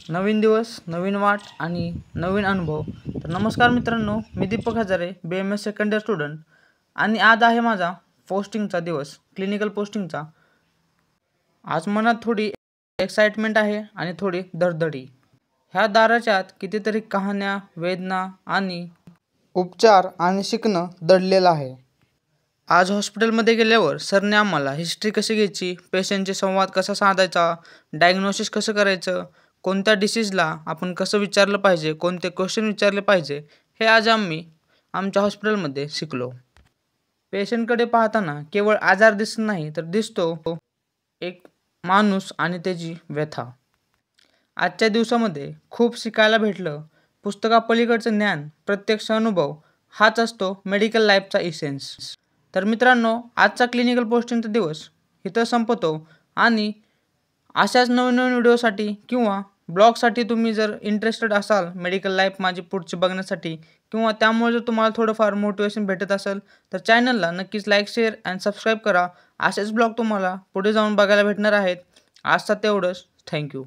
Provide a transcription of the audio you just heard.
नवीन दिवस, नवीन वाट आणि नवीन अनुभव. तर नमस्कार मित्रांनो, मी Deepak Hazare, BMS second year student. आणि आज आहे माझा पोस्टिंगचा दिवस, क्लिनिकल पोस्टिंगचा. आज मनात थोडी एक्साइटमेंट आहे आणि थोडी धडधडी. ह्या दाराच्या आत कितीतरी कहाण्या, वेदना आणि उपचार आणि शिकणं दडलेलं आहे. आज हॉस्पिटलमध्ये गेल्यावर सरने आम्हाला हिस्ट्री कशी घ्यायची, पेशंटशी संवाद कसा साधायचा, डायग्नोसिस कसं करायचं, कोणत्या डिसीजला आपण कसं विचारलं पाहिजे, कोणते क्वेश्चन विचारले पाहिजे, हे आज आम्ही आमच्या हॉस्पिटलमध्ये शिकलो. पेशंटकडे पाहताना केवळ आजार दिसत नाही, तर दिसतो एक माणूस आणि त्याची व्यथा. आजच्या दिवसामध्ये खूप शिकायला भेटलं. पुस्तकापलीकडचं ज्ञान, प्रत्यक्ष अनुभव हाच असतो मेडिकल लाईफचा इसेन्स. तर मित्रांनो, आजचा क्लिनिकल पोस्टिंगचा दिवस इथं संपतो. आणि अशाच नवीन नवीन व्हिडिओसाठी किंवा ब्लॉगसाठी तुम्ही जर इंटरेस्टेड असाल मेडिकल लाईफ माझी पुढची बघण्यासाठी, किंवा त्यामुळे जर तुम्हाला थोडंफार मोटिवेशन भेटत असेल, तर चॅनलला नक्कीच लाईक, शेअर आणि सबस्क्राईब करा. असेच ब्लॉग तुम्हाला पुढे जाऊन बघायला भेटणार आहेत. आजचा तेवढंच. थँक्यू.